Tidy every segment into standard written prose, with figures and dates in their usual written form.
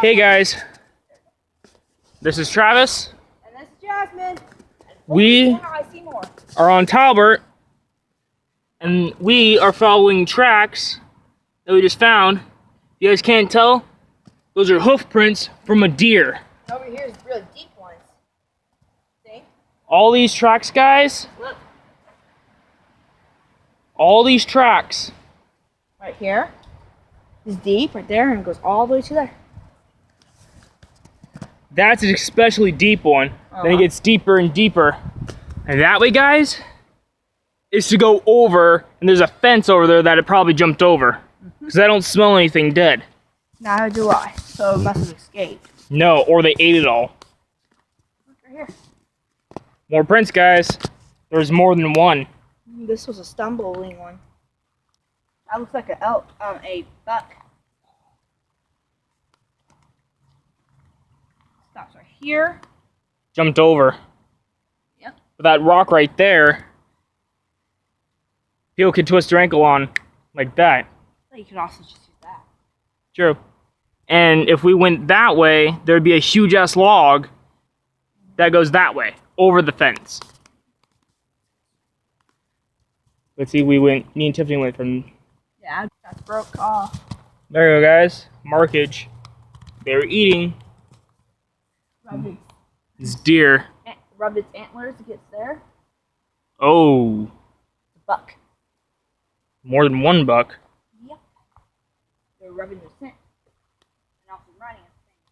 Hey guys, this is Travis. And this is Jasmine. We are on Talbert, and we are following tracks that we just found. You guys can't tell? Those are hoof prints from a deer. Over here is really deep ones. See? All these tracks, guys. Look. All these tracks. Right here is deep, right there, and it goes all the way to there. That's an especially deep one. Then it gets deeper and deeper. And that way, guys, is to go over, and there's a fence over there that it probably jumped over. Because I don't smell anything dead. Neither do I. So it must have escaped. No, or they ate it all. Look right here. More prints, guys. There's more than one. This was a stumbling one. That looks like a buck. Stops right here. Jumped over. Yep. But that rock right there, people could twist their ankle on like that. But you could also just use that. True. And if we went that way, there'd be a huge ass log that goes that way, over the fence. Let's see, me and Tiffany went from... Yeah, that's broke off. There you go, guys. Markage. They were eating this deer. Rubbed its antlers to get there. Oh. The buck. More than one buck. Yep. They're rubbing their scent. And also running at the same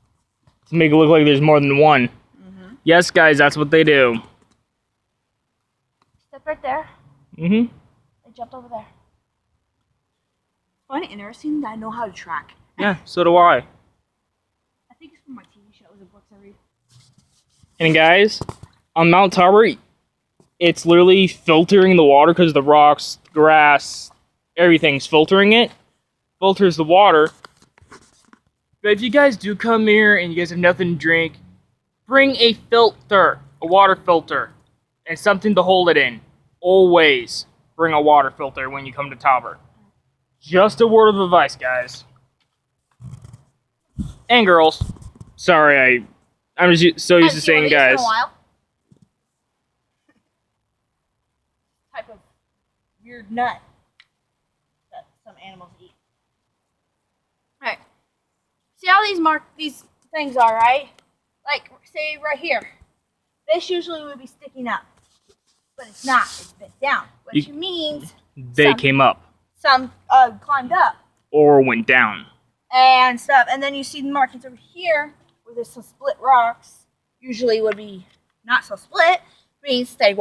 time. To make it look like there's more than one. Mm-hmm. Yes, guys, that's what they do. Step right there. Mm-hmm. They jumped over there. Funny, interesting that I know how to track. Yeah, so do I. I think it's from my TV shows and books I read. And guys, on Mount Talbert, it's literally filtering the water because the rocks, the grass, everything's filtering it. Filters the water. But if you guys do come here and you guys have nothing to drink, bring a filter, a water filter, and something to hold it in. Always bring a water filter when you come to Talbert. Just a word of advice, guys. And girls. Sorry, I'm just so used to saying guys. In a while. Type of weird nut that some animals eat. Alright. See how these things are, right? Like, say right here. This usually would be sticking up. But it's not. It's bent down. Which means they came up. Some climbed up. Or went down. And stuff. And then you see the markings over here where there's some split rocks. Usually would be not so split. Means they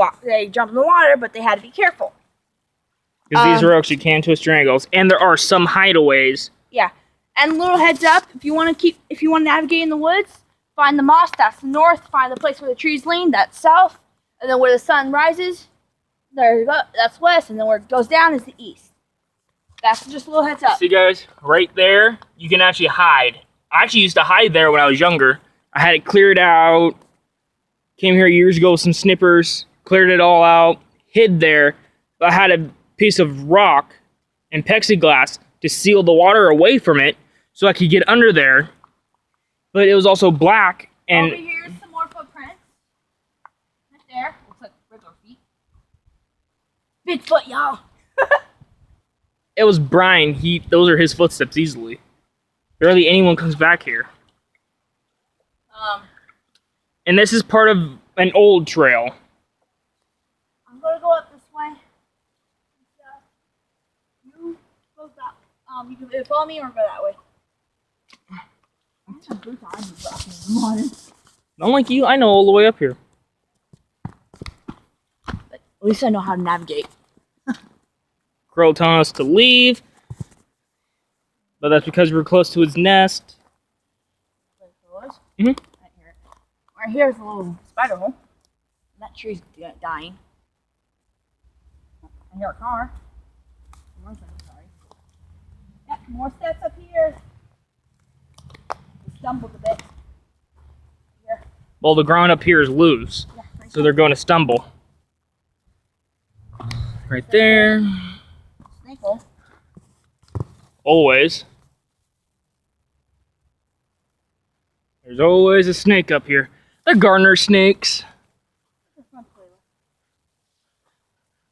jump in the water, but they had to be careful. Because these rocks you can twist your ankles. And there are some hideaways. Yeah. And little heads up, if you want to navigate in the woods, find the moss, that's north. Find the place where the trees lean, that's south. And then where the sun rises, there you go, that's west. And then where it goes down is the east. That's just a little heads up. See, guys, right there, you can actually hide. I actually used to hide there when I was younger. I had it cleared out. Came here years ago with some snippers. Cleared it all out. Hid there. I had a piece of rock and plexiglass to seal the water away from it so I could get under there. But it was also black. And over here's some more footprints. Right there. Looks like regular feet. Bigfoot, y'all. it was Brian. Those are his footsteps easily. Barely anyone comes back here. And this is part of an old trail. I'm gonna go up this way. You go that. You can either follow me or go that way. Not like you, I know all the way up here. But at least I know how to navigate. Crow telling us to leave. But that's because we're close to his nest. Mm-hmm. Right here's a little spider hole. And that tree's dying. I hear a car. Sorry. Yeah, more steps up here. We stumbled a bit. Here. Well, the ground up here is loose. Yeah, right so they're going to stumble. Right there. Snake hole. Always. There's always a snake up here. They're gardener snakes.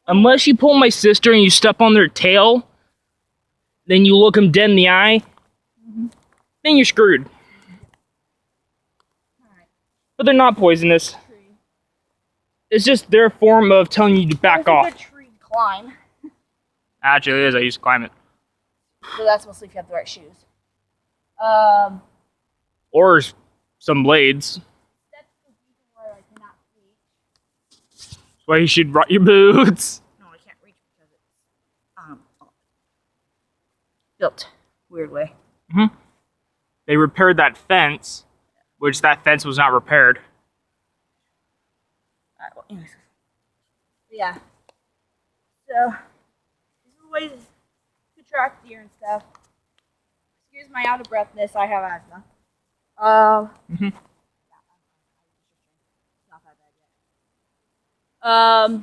Unless you pull my sister and you step on their tail, then you look them dead in the eye, then you're screwed. Alright. But they're not poisonous. It's just their form of telling you to back off. It's a good tree to climb. Actually, it is. I used to climb it. So that's mostly if you have the right shoes. Or some blades. That's the reason why I cannot reach. That's why you should rot your boots. No, I can't reach because it's built weird way. They repaired that fence, which that fence was not repaired. Alright, well, anyways. Yeah. So, this is ways to track deer and stuff. Excuse my out of breathness, I have asthma. Not that bad yet.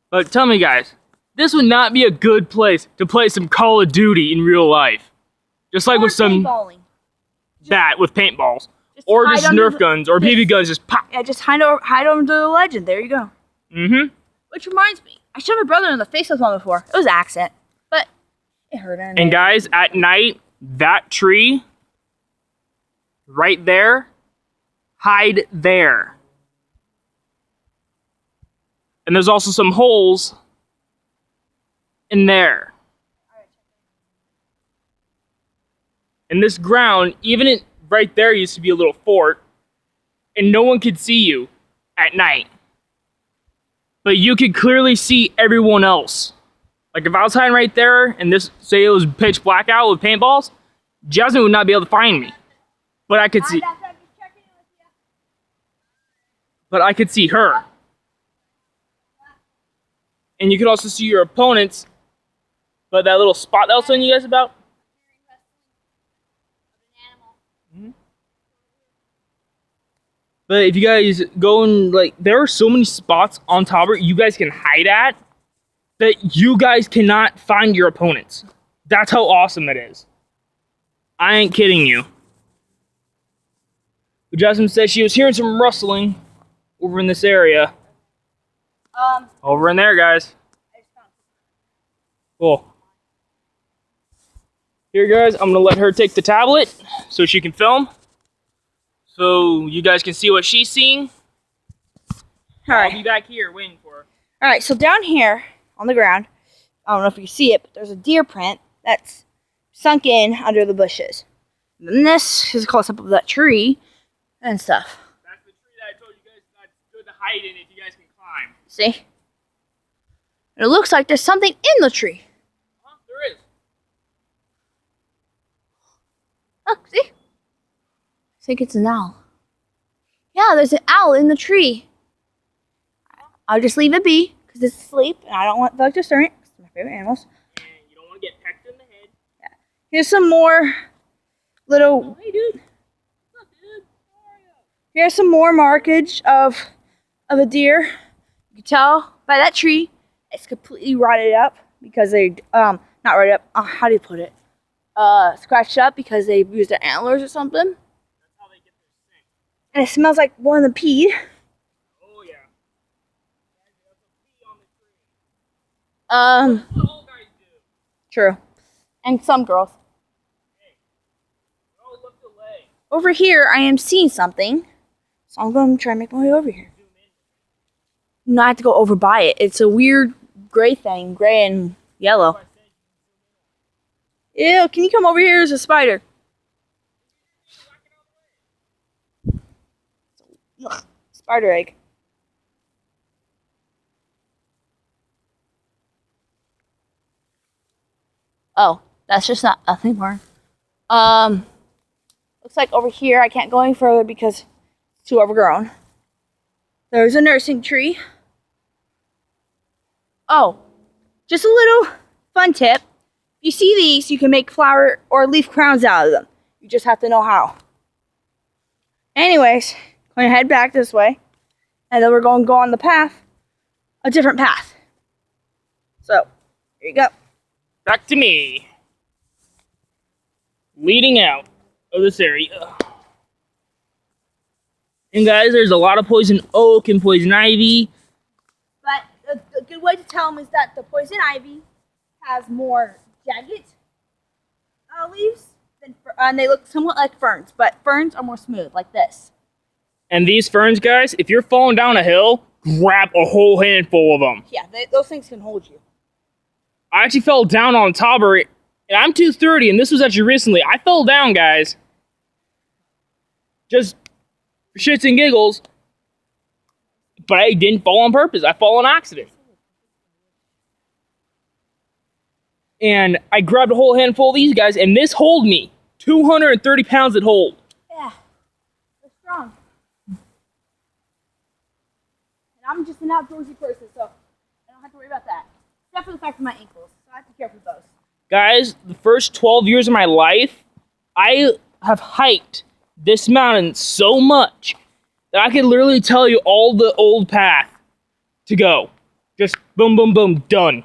But tell me, guys, this would not be a good place to play some Call of Duty in real life. Just like with some bat with paintballs. Or just Nerf guns or BB guns, just pop. Yeah, just hide under the legend. There you go. Which reminds me, I shot my brother in the face with one before. It was an accident, but it hurt him. And guys, at night, that tree right there, hide there. And there's also some holes in there. And this ground, even right there used to be a little fort, and no one could see you at night. But you could clearly see everyone else. Like if I was hiding right there, and this, say it was pitch black out with paintballs, Jasmine would not be able to find me. But I could see. But I could see her. And you could also see your opponents. But that little spot that I was telling you guys about. But if you guys go and like, there are so many spots on Talbert you guys can hide at that you guys cannot find your opponents. That's how awesome it is. I ain't kidding you. But Jasmine said she was hearing some rustling over in this area. Over in there, guys. Cool. Here, guys, I'm gonna let her take the tablet so she can film. So you guys can see what she's seeing. I'll be back here waiting for her. Alright, so down here on the ground, I don't know if you can see it, but there's a deer print that's sunk in under the bushes. And then this is a close-up of that tree and stuff. That's the tree that I told you guys that's good to hide in if you guys can climb. See? And it looks like there's something in the tree. Huh? There is. Oh, see? I think it's an owl. Yeah, there's an owl in the tree. I'll just leave it be, because it's asleep, and I don't want to disturb it. It's my favorite animals. And you don't want to get pecked in the head. Yeah. Here's some more little... Oh, hey, dude. What's up, dude? How are you? Here's some more markage of a deer. You can tell by that tree, it's completely rotted up, because they, not rotted up, how do you put it? Scratched up because they used their antlers or something. And it smells like one of the peed. Oh, yeah. That's what all guys do. True. And some girls. Hey. Oh, look the leg. Over here, I am seeing something. So I'm going to try and make my way over here. No, I have to go over by it. It's a weird gray thing. Gray and yellow. Ew, can you come over here? There's a spider. Ugh, spider egg. Oh, that's just not nothing more. Looks like over here I can't go any further because it's too overgrown. There's a nursing tree. Oh, just a little fun tip. If you see these, you can make flower or leaf crowns out of them. You just have to know how. Anyways, going to head back this way. And then we're going to go on the path. A different path. So, here you go. Back to me. Leading out of this area. And guys, there's a lot of poison oak and poison ivy. But a good way to tell them is that the poison ivy has more jagged leaves, and they look somewhat like ferns, but ferns are more smooth, like this. And these ferns, guys, if you're falling down a hill, grab a whole handful of them. Yeah, those things can hold you. I actually fell down on talbert, and I'm 230, and this was actually recently. I fell down, guys. Just for shits and giggles. But I didn't fall on purpose. I fall on accident. And I grabbed a whole handful of these guys, and this hold me. 230 pounds it hold. Yeah, they're strong. And I'm just an outdoorsy person, so I don't have to worry about that. Except for the fact of my ankles, so I have to be careful with those. Guys, the first 12 years of my life, I have hiked this mountain so much that I could literally tell you all the old path to go. Just boom, boom, boom, done.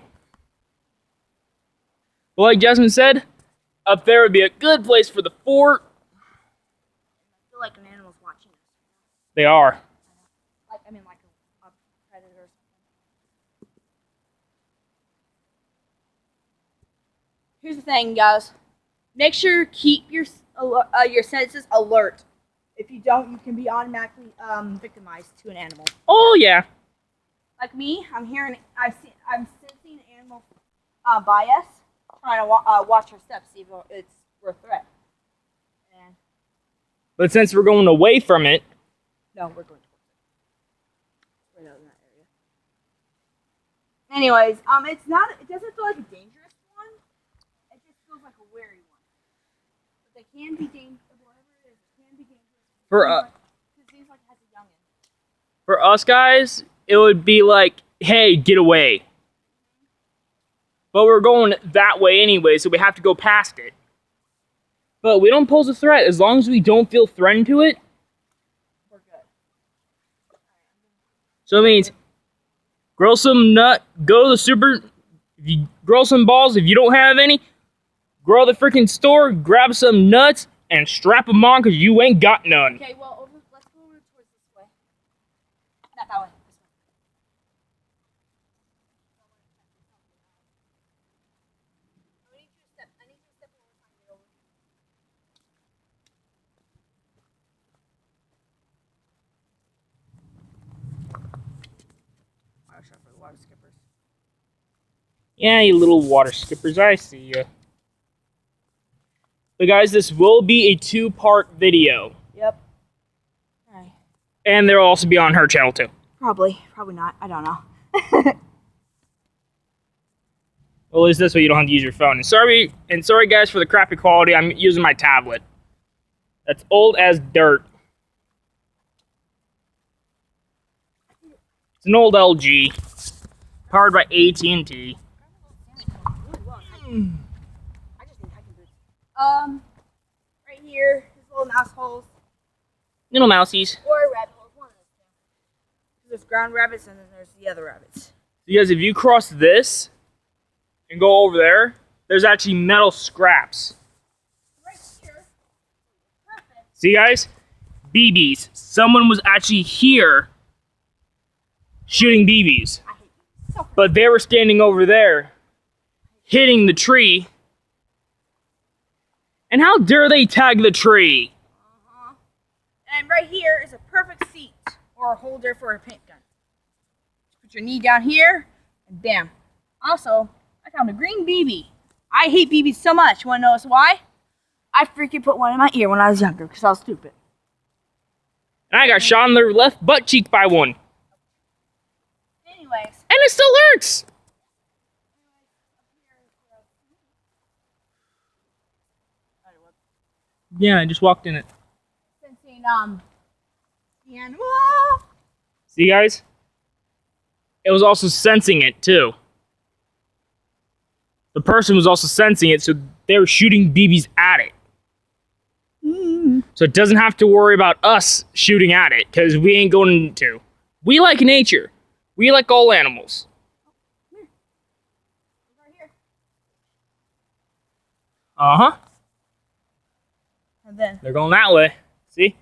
But like Jasmine said, up there would be a good place for the fort. I feel like an animal's watching us. They are. Like a predator or something. Here's the thing, guys. Make sure to keep your senses alert. If you don't, you can be automatically victimized to an animal. Oh yeah. Like me, I'm sensing an animal bias, trying to watch her steps, see if we're a threat. And But since we're going away from it, no, we're going towards it. Right out in that area. Anyways, it doesn't feel like a dangerous one. It just feels like a wary one. But they can be dangerous. Whatever it is, it can be dangerous. It seems like it has a youngin'. for us guys, it would be like, hey, get away. But we're going that way anyway, so we have to go past it. But we don't pose a threat. As long as we don't feel threatened to it, We're good. so it means grow some nut, go to the super, if you grow some balls, if you don't have any, grow the freaking store, grab some nuts, and strap them on because you ain't got none. Okay, well, let's go over towards this way. Not that way. This way. I need you to step one more time to get over. Water shot for the water skippers. Yeah, you little water skippers, I see ya. But guys, this will be a 2-part video. Yep. Alright. And they'll also be on her channel too. Probably not. I don't know. Well, at least this way you don't have to use your phone. And sorry guys for the crappy quality. I'm using my tablet. That's old as dirt. It's an old LG, powered by AT&T. I just need hiking boots. Right here, these little mouse holes. Little mousies. Or rabbit holes, one of those two. There's ground rabbits and then there's the other rabbits. Because if you cross this and go over there, there's actually metal scraps. Right here. Perfect. See guys? BBs. Someone was actually here shooting BBs. I hate these. So But they were standing over there, hitting the tree. And how dare they tag the tree? And right here is a perfect seat or a holder for a paint gun. Just put your knee down here and bam. Also, I found a green BB. I hate BBs so much. You want to know why? I freaking put one in my ear when I was younger because I was stupid. And I got shot in the left butt cheek by one. Anyways. And it still hurts. Yeah, I just walked in it. Sensing the animal. See guys? It was also sensing it too. The person was also sensing it, so they were shooting BBs at it. So it doesn't have to worry about us shooting at it, because we ain't going to. We like nature. We like all animals. Right here. Uh-huh. And then They're going that way. See?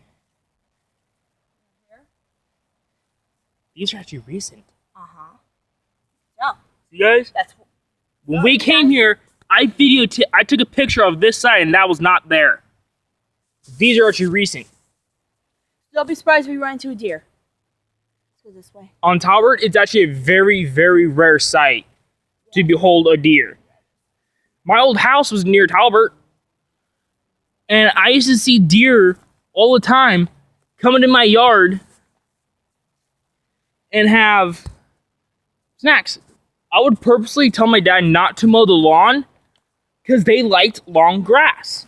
These are actually recent. Yeah. You guys? That's. When we came here, I took a picture of this side and that was not there. These are actually recent. Don't be surprised if we run into a deer. Let's go this way. On Talbert, it's actually a very, very rare sight to behold a deer. My old house was near Talbert, and I used to see deer all the time coming in my yard and have snacks. I would purposely tell my dad not to mow the lawn because they liked long grass.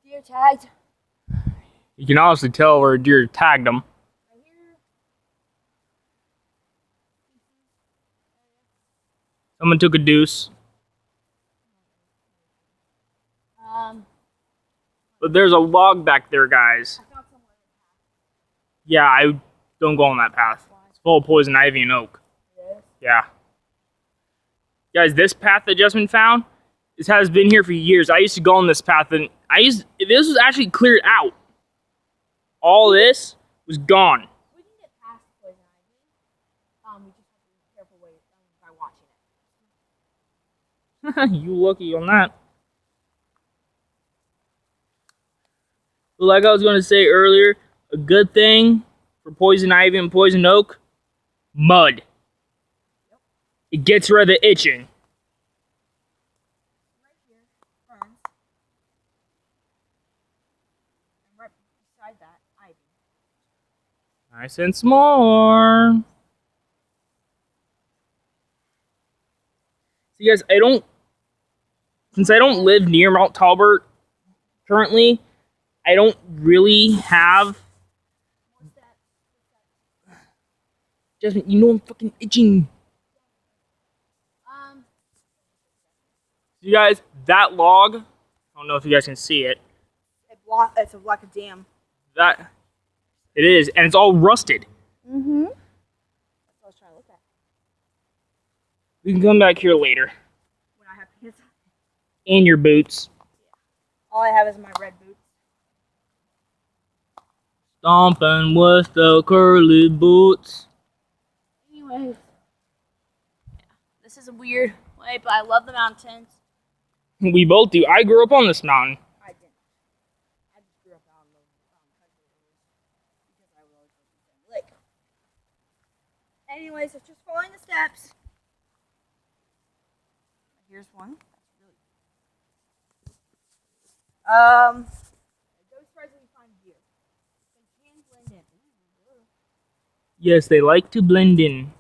Deer tagged. You can honestly tell where a deer tagged them. Right here. Someone took a deuce. But there's a log back there, guys. I found somewhere. Yeah, I don't go on that path. It's full of poison ivy and oak. Yes. Yeah. Guys, this path that Jasmine found, this has been here for years. I used to go on this path, and this was actually cleared out. All this was gone. We can get past poison ivy. We just have to be careful by watching it. You lucky on that. But like I was going to say earlier, a good thing for poison ivy and poison oak, mud. It gets rid of the itching. Right here, ferns. And right beside that, ivy. Nice and small. See, guys, since I don't live near Mount Talbert currently, I don't really have. What's that? Jasmine, you know I'm fucking itching. You guys, that log, I don't know if you guys can see it. It's like a dam. It is, and it's all rusted. Mm-hmm. That's what I was trying to look at. We can come back here later. When I have pants on. And your boots. All I have is my red boots. Stomping with the curly boots. Anyways. Yeah, this is a weird way, but I love the mountains. We both do. I grew up on this mountain. I didn't. I just grew up on the country because I was always on the same lake. Anyways, it's just following the steps. Here's one. Don't be surprised when you find deer. They can blend in. Yes, they like to blend in.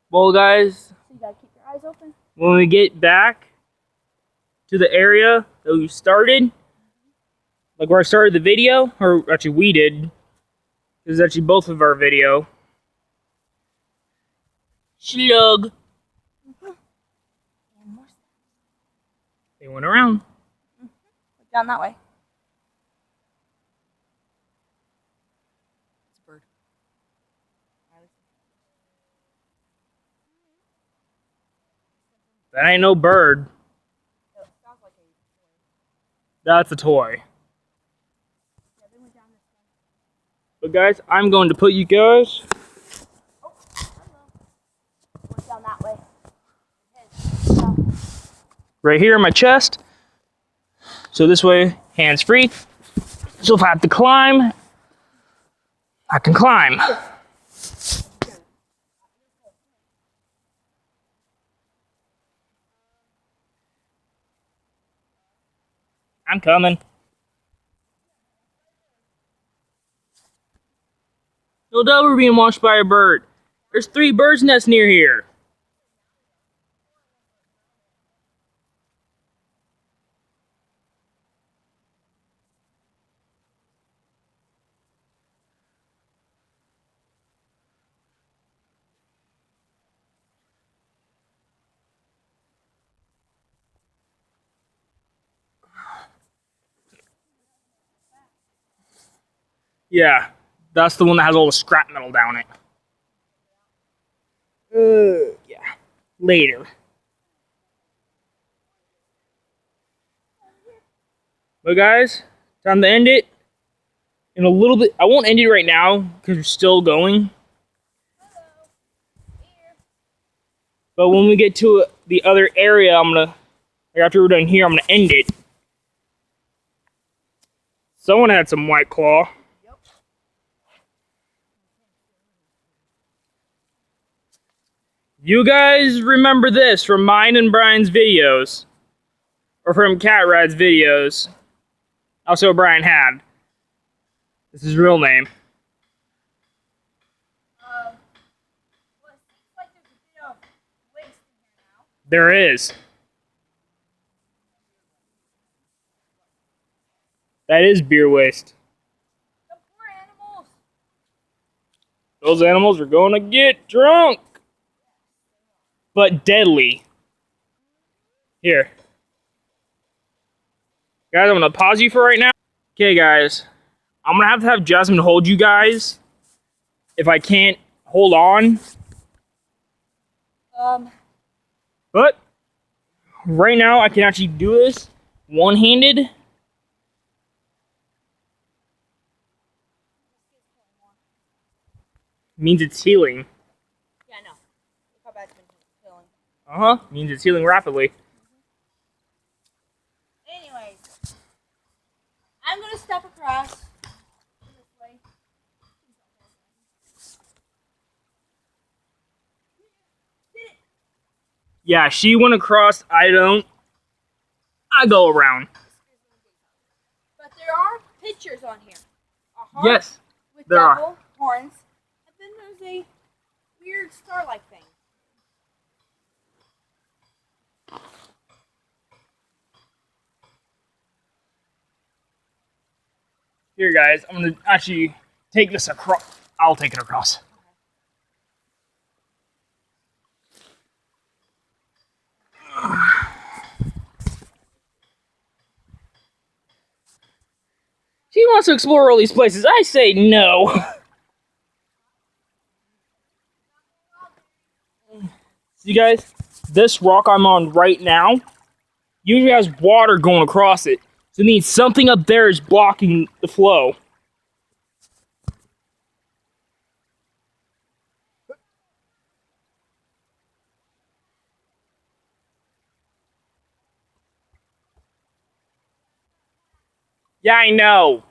Well, guys, So you gotta keep your eyes open. when we get back to the area that we started, like where I started the video, or actually we did, this is actually both of our video. Slug. And more steps. They went around. Look down that way. It's a bird. That ain't no bird. It sounds like a That's a toy. yeah, they went down this way. But guys, I'm going to put you guys Oh, hello. Went down that way. Okay. right here in my chest. So this way, hands free. So if I have to climb, I can climb. I'm coming. No doubt we're being watched by a bird. There's 3 birds' nests near here. Yeah, that's the one that has all the scrap metal down it. Yeah, later. But guys, time to end it. In a little bit, I won't end it right now because we're still going. But when we get to the other area, after we're done here, I'm gonna end it. Someone had some White Claw. Yep. You guys remember this from mine and Brian's videos. Or from Cat Rad's videos. Also, Brian had. This is his real name. Well, it seems like there's a bit of waste in here now. There is. That is beer waste. The poor animals. Those animals are going to get drunk. But deadly. Here. Guys, I'm going to pause you for right now. Okay, guys. I'm going to have Jasmine hold you guys. If I can't hold on. But right now, I can actually do this one-handed. Means it's healing. Yeah, I know. Look how bad it's been feeling. Means it's healing rapidly. Anyways, I'm gonna step across this way. Yeah, she went across. I don't. I go around. But there are pictures on here. A heart Yes, with there are. double horns, and then there's a weird star-like thing. Here, guys. I'm gonna actually take this across. I'll take it across. She wants to explore all these places. I say no. You guys, this rock I'm on right now usually has water going across it. So it means something up there is blocking the flow. Yeah, I know.